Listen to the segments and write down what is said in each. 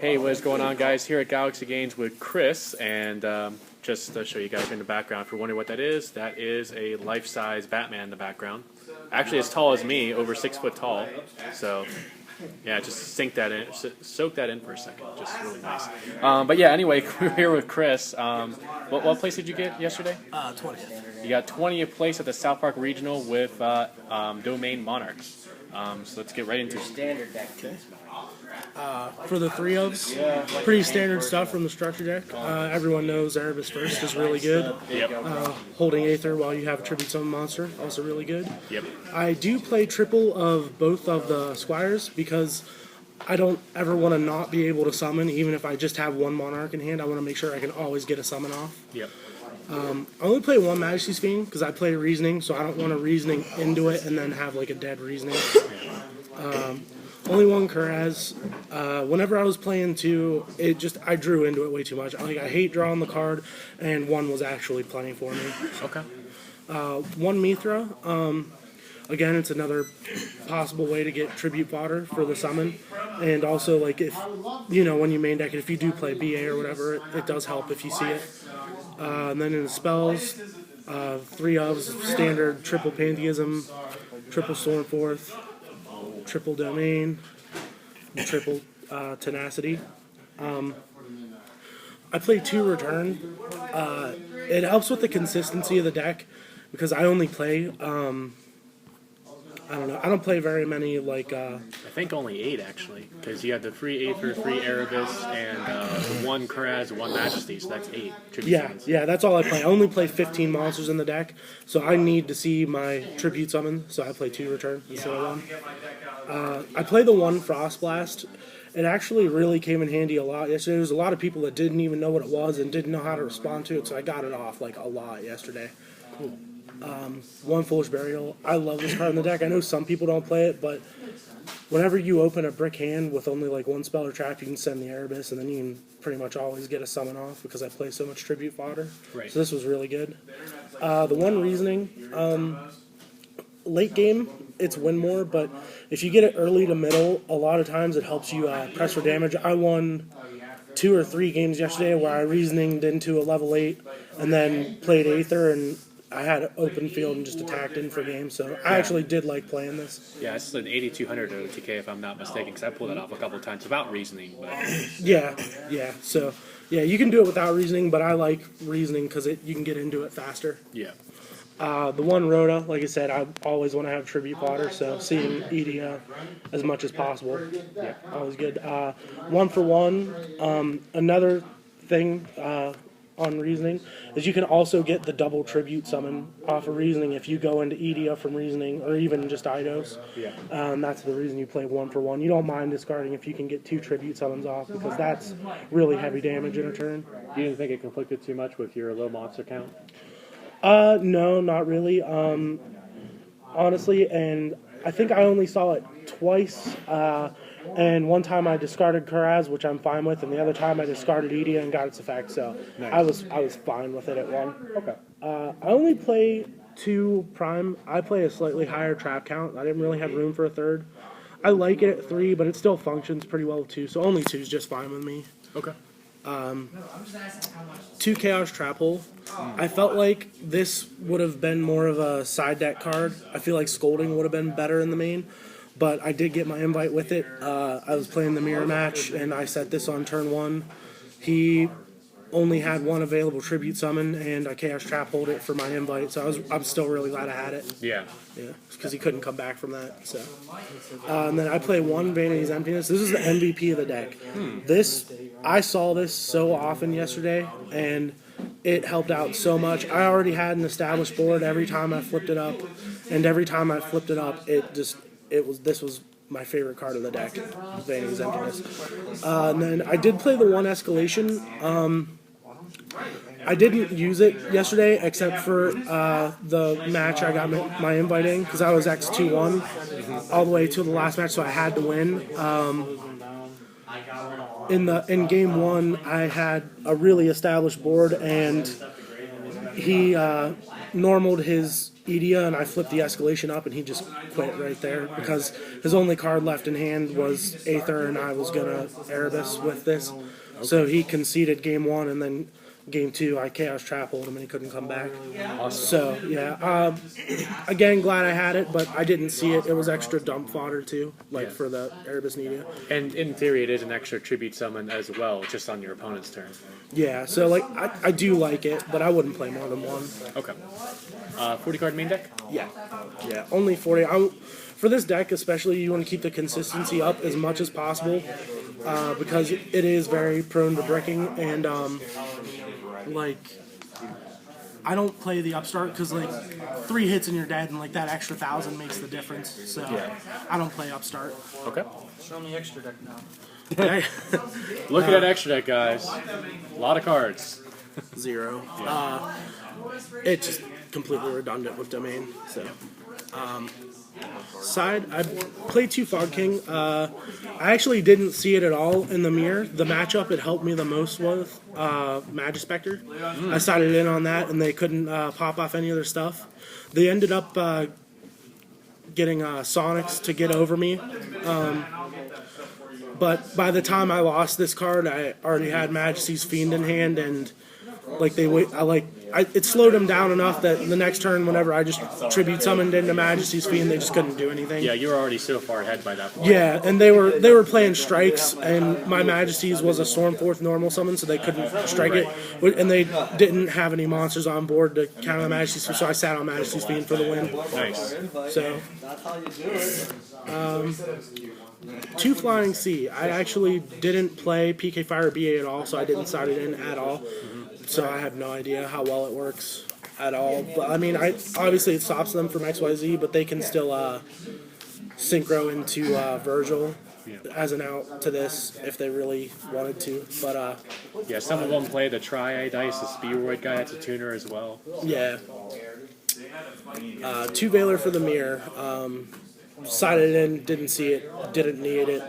Hey, what is going on, guys? Here at Galaxy Games with Chris, and just to show you guys in the background, if you're wondering what that is a life-size Batman in the background. Actually, as tall as me, over 6 foot tall. So, yeah, just soak that in for a second. Just really nice. But yeah, anyway, we're here with Chris. What place did you get yesterday? 20th. You got 20th place at the South Park Regional with Domain Monarchs. So let's get right into it. Standard deck. For the three ofs, pretty standard stuff from the structure deck. Everyone knows Erebus First is really good. Yep. Holding Aether while you have a Tribute Summon monster, also really good. Yep. I do play triple of both of the Squires because I don't ever want to not be able to summon, even if I just have one Monarch in hand. I want to make sure I can always get a summon off. Yep. I only play one Majesty's Fiend because I play Reasoning, so I don't want to Reasoning into it and then have like a dead Reasoning. Only one Kuraz. Whenever I was playing two, I drew into it way too much. I hate drawing the card, and one was actually plenty for me. Okay. One Mithra. Again, it's another possible way to get tribute fodder for the summon, and also like if when you main deck it, if you do play BA or whatever, it does help if you see it. And then in the spells, three ofs, standard triple Pantheism, triple Stormforth, triple Domain, triple Tenacity. I play two Return. It helps with the consistency of the deck because I only play, I don't play very many like... I think only 8 actually, because you have the free Aether, free Erebus, and one Kuraz, one Majesty, so that's 8. Yeah, that's all I play. I only play 15 monsters in the deck, so I need to see my Tribute Summon, so I play 2 Return instead of 1. I play the 1 Frost Blast. It actually really came in handy a lot yesterday. There was a lot of people that didn't even know what it was and didn't know how to respond to it, so I got it off like a lot yesterday. Cool. One Foolish Burial. I love this card in the deck. I know some people don't play it, but whenever you open a brick hand with only like one spell or trap, you can send the Erebus, and then you can pretty much always get a summon off because I play so much tribute fodder. Right. So this was really good. The one Reasoning, late game, it's win more, but if you get it early to middle, a lot of times it helps you press for damage. I won 2 or 3 games yesterday where I Reasoninged into a level 8 and then played Aether, and I had an open field and just attacked in for games, so I actually did like playing this. Yeah, it's an 8200 OTK if I'm not mistaken, because I pulled it off a couple of times without Reasoning. But Yeah. So you can do it without Reasoning, but I like Reasoning because you can get into it faster. yeah. The one Rhoda, like I said, I always want to have tribute fodder, so seeing Edia as much as possible, yeah, always good. 1 for 1. Another thing on Reasoning is you can also get the double tribute summon off of Reasoning if you go into Edia from Reasoning or even just Eidos. Yeah. That's the reason you play 1 for 1. You don't mind discarding if you can get 2 tribute summons off because that's really heavy damage in a turn. You didn't think it conflicted too much with your low monster count? No, not really. Honestly, and I think I only saw it twice. And one time I discarded Kuraz, which I'm fine with, and the other time I discarded Edia and got its effect. So nice. I was fine with it at 1. Okay. I only play 2 Prime. I play a slightly higher trap count. I didn't really have room for a third. I like it at 3, but it still functions pretty well with 2. So only 2 is just fine with me. Okay. 2 Chaos Trap Hole. I felt like this would have been more of a side deck card. I feel like Scolding would have been better in the main, but I did get my invite with it. I was playing the mirror match, and I set this on turn 1. He only had 1 available tribute summon, and I Chaos Trap Hold it for my invite, so I'm still really glad I had it. Yeah. Yeah, because he couldn't come back from that. So, and then I play 1 Vanity's Emptiness. This is the MVP of the deck. I saw this so often yesterday, and it helped out so much. I already had an established board every time I flipped it up, and every time I flipped it up, this was my favorite card of the deck, Vanity's Emptiness. And then I did play the 1 Escalation. I didn't use it yesterday except for the match I got my invite in because I was X2-1 all the way to the last match, so I had to win. In game 1, I had a really established board, and he normaled his Edia, and I flipped the escalation up, and he just quit right there because his only card left in hand was Aether, and I was gonna Erebus with this. So he conceded game 1, and then game 2 I Chaos Trappled him, and he couldn't come back. Awesome. So yeah, again, glad I had it, but I didn't see it. It was extra dump fodder too, for the Erebus and Edia. And in theory, it is an extra tribute summon as well, just on your opponent's turn. Yeah, so like I do like it, but I wouldn't play more than one. Okay. 40 card main deck? Yeah, only 40. For this deck especially, you want to keep the consistency up as much as possible because it is very prone to bricking, and I don't play the upstart because 3 hits and you're dead, and that extra 1,000 makes the difference. So I don't play upstart. Okay. Show me extra deck now. Look at that extra deck, guys. A lot of cards. 0. It's just completely redundant with domain. So, side, I played 2 Fog King. I actually didn't see it at all in the mirror. The matchup it helped me the most with Magispector. I sided in on that, and they couldn't pop off any other stuff. They ended up getting Sonics to get over me. But by the time I lost this card, I already had Majesty's Fiend in hand, and it slowed them down enough that the next turn, whenever I just tribute summoned into Majesty's Fiend, they just couldn't do anything. Yeah, you were already so far ahead by that point. Yeah, and they were playing strikes, and my Majesty's was a Stormforth normal summon, so they couldn't strike it, and they didn't have any monsters on board to counter Majesty's, so I sat on Majesty's Fiend for the win. Nice. So, 2 Flying Sea. I actually didn't play PK Fire BA at all, so I didn't side it in at all. So I have no idea how well it works at all. But I mean, obviously it stops them from XYZ, but they can still synchro into Virgil as an out to this if they really wanted to. But yeah, some of them play the Triad Dice, the Spearoid guy. That's a tuner as well. Yeah. 2 Veiler for the mirror. Sided in, didn't see it, didn't need it.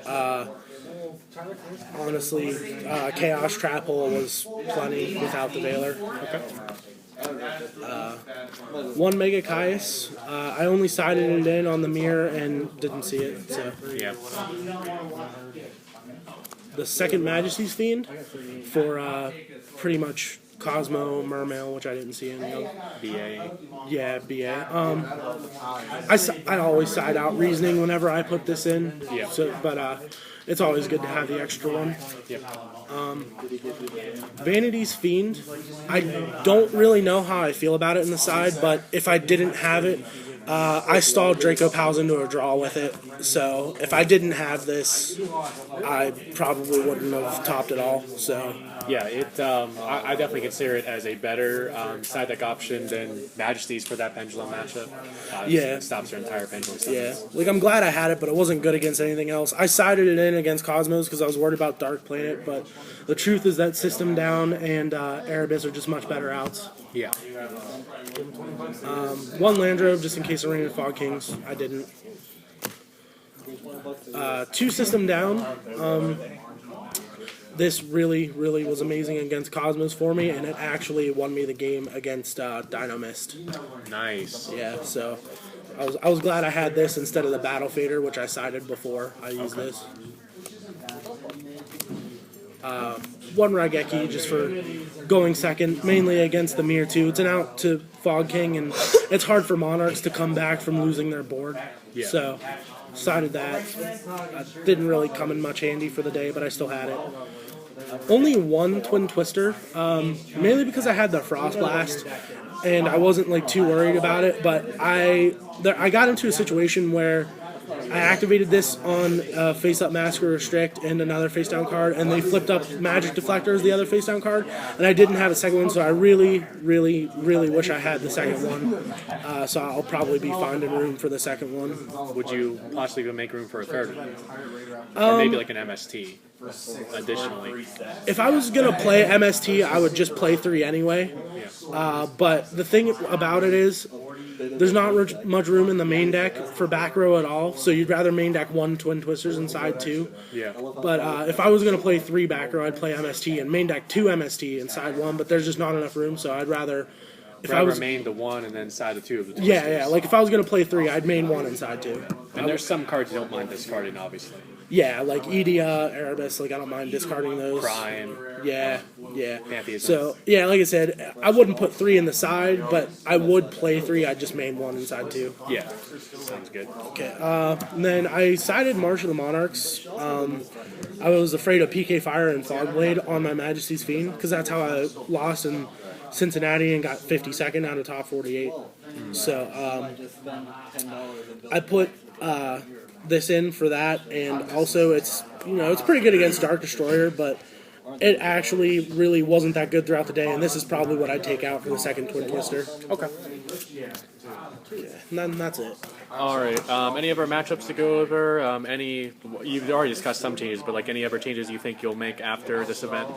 Honestly, Chaos Trapple was plenty without the Veiler. Okay. 1 Mega Caius. I only sided it in on the mirror and didn't see it. So Yeah. the second Majesty's Fiend for pretty much Cosmo, Mermail, which I didn't see any of. BA. Yeah, BA. I always side out Reasoning whenever I put this in. Yeah. So, but it's always good to have the extra one. Yep. Vanity's Fiend. I don't really know how I feel about it in the side, but if I didn't have it, I stalled Draco Pals into a draw with it. So if I didn't have this, I probably wouldn't have topped it all. So Yeah, I definitely consider it as a better side deck option than Majesty's for that Pendulum matchup. Yeah. It stops your entire Pendulum yeah, summons. I'm glad I had it, but it wasn't good against anything else. I sided it in against Cosmos because I was worried about Dark Planet, but the truth is that System Down and Erebus are just much better outs. Yeah. 1 Landrove just in case I ran into Fog Kings. I didn't. 2 System Down. This really, really was amazing against Cosmos for me, and it actually won me the game against Dino Mist. Nice. Yeah, so I was glad I had this instead of the Battle Fader, which I sided before I used this. 1 Raigeki just for going second, mainly against the Mirror 2. It's an out to Fog King, and it's hard for Monarchs to come back from losing their board. Yeah. So, sided that. Didn't really come in much handy for the day, but I still had it. Only 1 Twin Twister, mainly because I had the Frost Blast, and I wasn't too worried about it, but I got into a situation where I activated this on Face Up Masker Restrict and another face down card, and they flipped up Magic Deflector as the other face down card, and I didn't have a second one, so I really, really, really wish I had the second one. So I'll probably be finding room for the second one. Would you possibly make room for a third one? Or maybe like an MST additionally? If I was going to play MST, I would just play 3 anyway. Yeah. But the thing about it is, there's not much room in the main deck for back row at all, so you'd rather main deck 1 Twin Twisters inside 2. Yeah. But if I was going to play 3 back row, I'd play MST and main deck 2 MST inside 1, but there's just not enough room, so I'd rather Forever main the 1 and then side the 2 of the twisters. Yeah. Like if I was gonna play 3, I'd main 1 and side 2. And there's some cards you don't mind discarding, obviously. Yeah, like Edia, Erebus, like I don't mind discarding those. Prime. Yeah. Pantheism. So, yeah, like I said, I wouldn't put 3 in the side, but I would play 3. I'd just main 1 and side 2. Yeah, sounds good. Okay. And then I sided March of the Monarchs. I was afraid of PK Fire and Fogblade on my Majesty's Fiend, because that's how I lost in Cincinnati and got 52nd out of top 48. So, I put this in for that, and also it's pretty good against Dark Destroyer, but it actually really wasn't that good throughout the day, and this is probably what I'd take out for the second Twin Twister. Okay. Yeah, and then that's it. All right. Any other matchups to go over? You've already discussed some changes, but like any other changes you think you'll make after this event?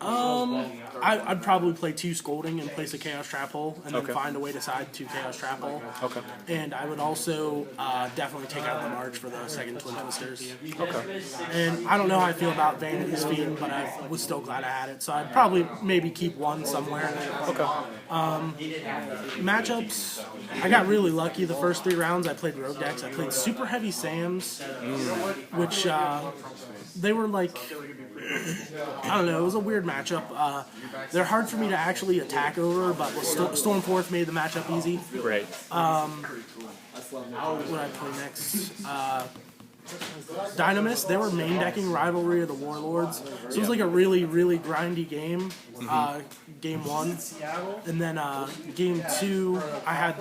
I'd probably play 2 Scolding and place a Chaos Trap Hole, and then find a way to side 2 Chaos Trap Hole. Okay. And I would also definitely take out the March for the second Twin Twisters. Okay. And I don't know how I feel about Vanity's Fiend, but I was still glad I had it, so I'd probably maybe keep 1 somewhere. Okay. Matchups, I got really lucky the first 3 rounds. I played Rogue decks. I played Super Heavy Sams, which they were like, I don't know, it was a weird matchup. They're hard for me to actually attack over, but Stormforth made the matchup easy. Right. What would I play next? Dynamis, they were main decking Rivalry of the Warlords. So it was like a really, really grindy game. Game 1. And then game 2, I had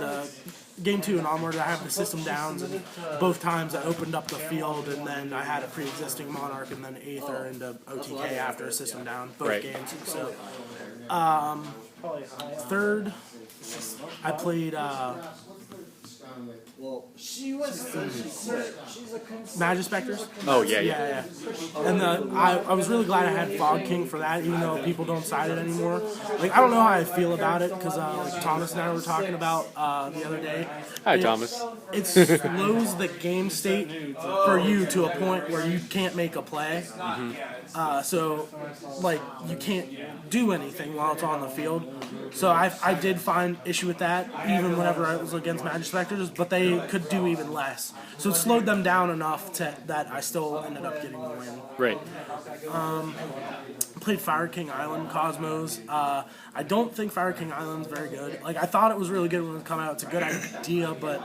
Game 2 and onward, I have the system downs, and both times I opened up the field, and then I had a pre-existing Monarch, and then Aether into OTK after a system down, both games. So, third, I played Magispectors. Oh, yeah. And I was really glad I had Fog King for that, even though people don't side it anymore. Like, I don't know how I feel about it, because like Thomas and I were talking about the other day. Hi, Thomas. It slows the game state for you to a point where you can't make a play. So, like, you can't do anything while it's on the field. So I did find issue with that, even whenever I was against Magispectors, but they could do even less. So it slowed them down enough that I still ended up getting the win. Right. Played Fire King Island Cosmos. I don't think Fire King Island's very good. Like, I thought it was really good when it came out. It's a good idea, but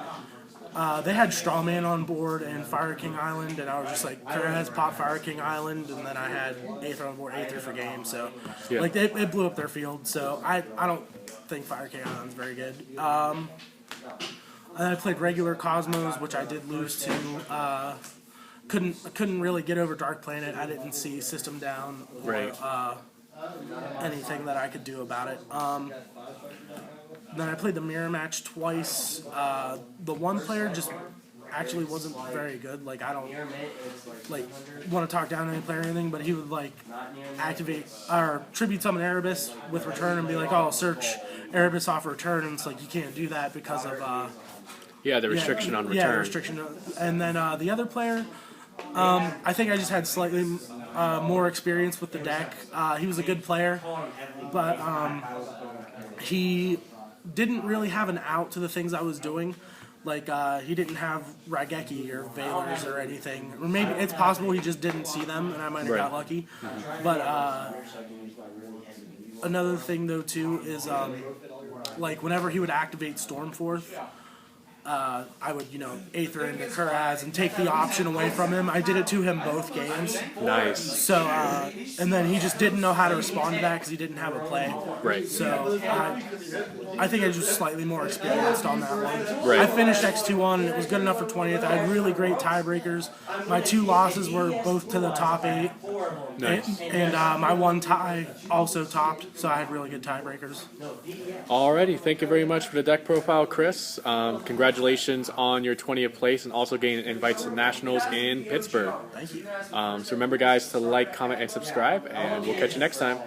they had Strawman on board and Fire King Island, and I was just like, Perez pop Fire King Island, and then I had Aether on board, Aether for game. So, like, it blew up their field. So I don't think Fire King Island's very good. And I played regular Cosmos, which I did lose to. Couldn't really get over Dark Planet. I didn't see System Down or anything that I could do about it. Then I played the mirror match twice. The one player just actually wasn't very good. Like, I don't want to talk down any player or anything, but he would activate or tribute summon Erebus with return and be like, "Oh, search Erebus off return," and it's like you can't do that because of the restriction on return. Yeah, restriction. And then the other player, I think I just had slightly more experience with the deck. He was a good player, but he didn't really have an out to the things I was doing. Like, he didn't have Raigeki or Veilers or anything. Or maybe it's possible he just didn't see them, and I might have got lucky. But another thing, though, too, is, whenever he would activate Stormforth, I would, Aether into Kuraz and take the option away from him. I did it to him both games. Nice. So, and then he just didn't know how to respond to that because he didn't have a play. Right. So, I think I was just slightly more experienced on that one. Right. I finished X2-1 and it was good enough for 20th. I had really great tiebreakers. My 2 losses were both to the top 8. Nice. And my 1 tie also topped, so I had really good tiebreakers. Alrighty, thank you very much for the deck profile, Chris. Congratulations on your 20th place and also getting invites to Nationals in Pittsburgh. Thank you. So remember, guys, to like, comment, and subscribe, and we'll catch you next time.